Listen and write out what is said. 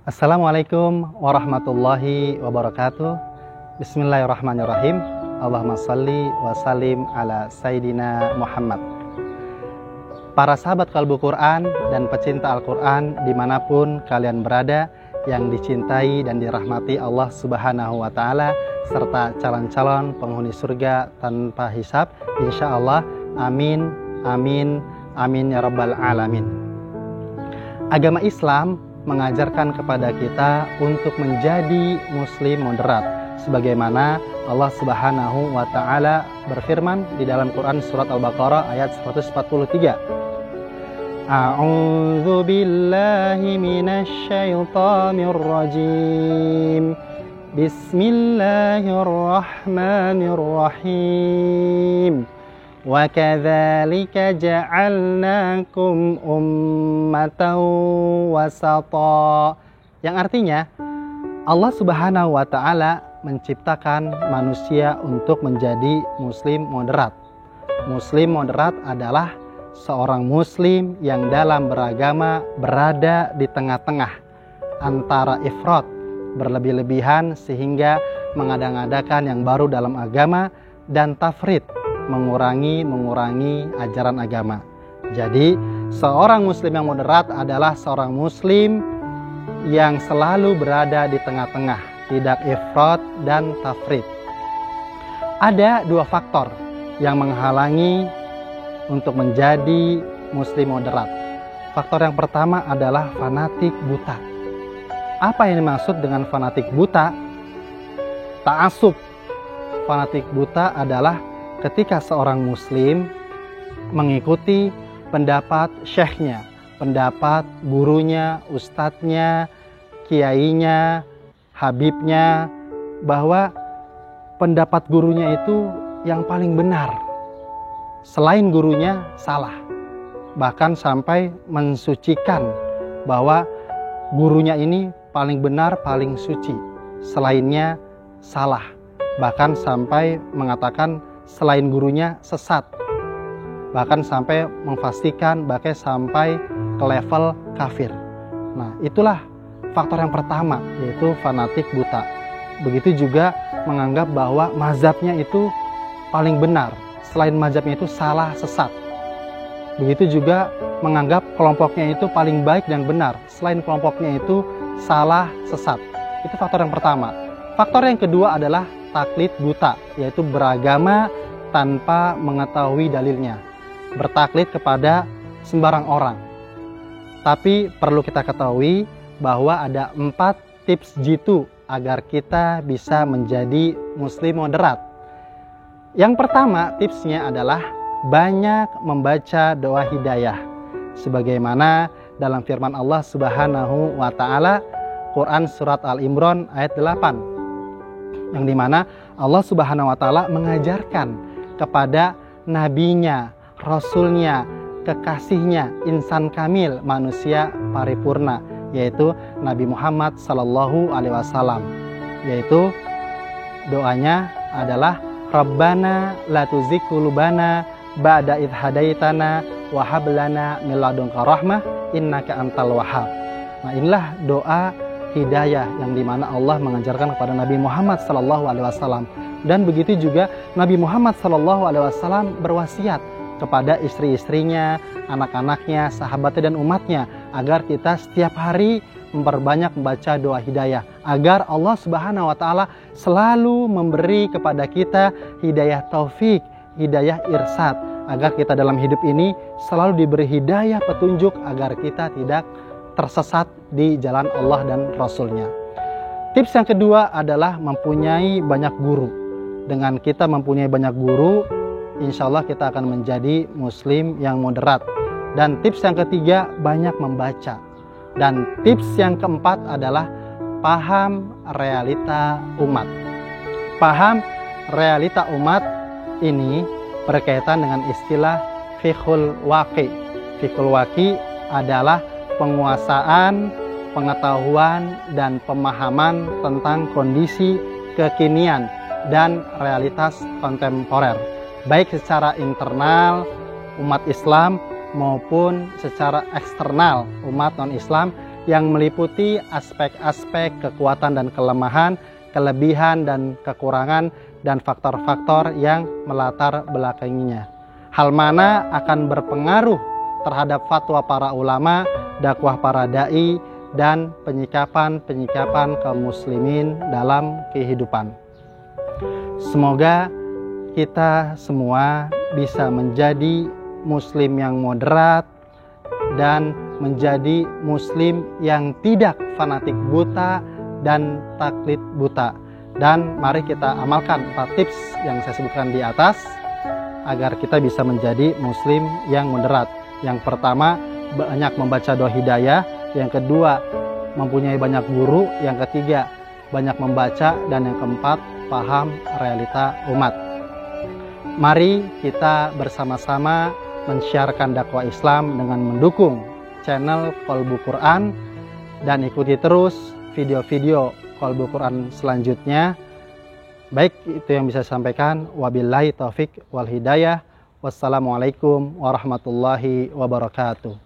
Assalamualaikum warahmatullahi wabarakatuh. Bismillahirrahmanirrahim. Allahumma salli wa sallim ala Sayyidina Muhammad. Para sahabat Qalbu Quran dan pecinta Al-Quran dimanapun kalian berada, yang dicintai dan dirahmati Allah Subhanahu wa Ta'ala, serta calon-calon penghuni surga tanpa hisab, insya Allah. Amin, amin, amin ya rabbal alamin. Agama Islam mengajarkan kepada kita untuk menjadi muslim moderat, sebagaimana Allah Subhanahu wa Ta'ala berfirman di dalam Quran surat Al-Baqarah ayat 143. A'udzu billahi minasy syaithanir rajim. Bismillahirrahmanirrahim. Wa kadzalika ja'alnakum ummatan wasata. Yang artinya, Allah Subhanahu wa Ta'ala menciptakan manusia untuk menjadi muslim moderat. Muslim moderat adalah seorang muslim yang dalam beragama berada di tengah-tengah antara ifrat, berlebih-lebihan sehingga mengada-ngadakan yang baru dalam agama, dan tafrid, mengurangi ajaran agama. Jadi seorang muslim yang moderat adalah seorang muslim yang selalu berada di tengah-tengah, tidak ifrat dan tafrid. Ada dua faktor yang menghalangi untuk menjadi muslim moderat. Faktor yang pertama adalah fanatik buta. Apa yang dimaksud dengan fanatik buta? Ta'assub. Fanatik buta adalah ketika seorang muslim mengikuti pendapat syekhnya, pendapat gurunya, ustadznya, kiainya, habibnya, bahwa pendapat gurunya itu yang paling benar, selain gurunya salah. Bahkan sampai mensucikan bahwa gurunya ini paling benar, paling suci, selainnya salah. Bahkan sampai mengatakan selain gurunya sesat, bahkan sampai memfastikan, bahkan sampai ke level kafir. Nah, itulah faktor yang pertama, yaitu fanatik buta. Begitu juga menganggap bahwa mazhabnya itu paling benar, selain mazhabnya itu salah, sesat. Begitu juga menganggap kelompoknya itu paling baik dan benar, selain kelompoknya itu salah, sesat. Itu faktor yang pertama. Faktor yang kedua adalah taklid buta, yaitu beragama tanpa mengetahui dalilnya, bertaklid kepada sembarang orang. Tapi perlu kita ketahui bahwa ada 4 tips jitu agar kita bisa menjadi muslim moderat. Yang pertama tipsnya adalah banyak membaca doa hidayah, sebagaimana dalam firman Allah Subhanahu wa Ta'ala, Quran surat Al-Imran ayat 8, yang dimana Allah Subhanahu wa Ta'ala mengajarkan kepada nabinya, rasulnya, kekasihnya, insan kamil, manusia paripurna, yaitu Nabi Muhammad Sallallahu Alaihi Wasallam. Yaitu doanya adalah Rabbana la tuzigh qulubana ba'da idh hadaitana wa hab lana min ladunka rahmah innaka antal wahhab. Nah, inilah doa hidayah yang dimana Allah mengajarkan kepada Nabi Muhammad Sallallahu Alaihi Wasallam. Dan begitu juga Nabi Muhammad Sallallahu Alaihi Wasallam berwasiat kepada istri-istrinya, anak-anaknya, sahabatnya dan umatnya, agar kita setiap hari memperbanyak membaca doa hidayah, agar Allah Subhanahu wa Ta'ala selalu memberi kepada kita hidayah taufik, hidayah irsyad, agar kita dalam hidup ini selalu diberi hidayah petunjuk, agar kita tidak tersesat di jalan Allah dan Rasulnya. Tips yang kedua adalah mempunyai banyak guru. Dengan kita mempunyai banyak guru, insya Allah kita akan menjadi muslim yang moderat. Dan tips yang ketiga, banyak membaca. Dan tips yang keempat adalah paham realita umat. Paham realita umat ini berkaitan dengan istilah fiqhul waqi. Fiqhul waqi adalah penguasaan, pengetahuan, dan pemahaman tentang kondisi kekinian dan realitas kontemporer, baik secara internal umat Islam maupun secara eksternal umat non-Islam yang meliputi aspek-aspek kekuatan dan kelemahan, kelebihan dan kekurangan, dan faktor-faktor yang melatar belakanginya. Hal mana akan berpengaruh terhadap fatwa para ulama, dakwah para da'i, dan penyikapan-penyikapan kaum muslimin dalam kehidupan. Semoga kita semua bisa menjadi muslim yang moderat dan menjadi muslim yang tidak fanatik buta dan taklid buta. Dan mari kita amalkan 4 tips yang saya sebutkan di atas agar kita bisa menjadi muslim yang moderat. Yang pertama, banyak membaca doa hidayah. Yang kedua, mempunyai banyak guru. Yang ketiga, banyak membaca. Dan yang keempat, paham realita umat. Mari kita bersama-sama men-syiarkan dakwah Islam dengan mendukung channel Qalbu Quran dan ikuti terus video-video Qalbu Quran selanjutnya. Baik, itu yang bisa saya sampaikan. Wabillahi taufik wal hidayah. Wassalamualaikum warahmatullahi wabarakatuh.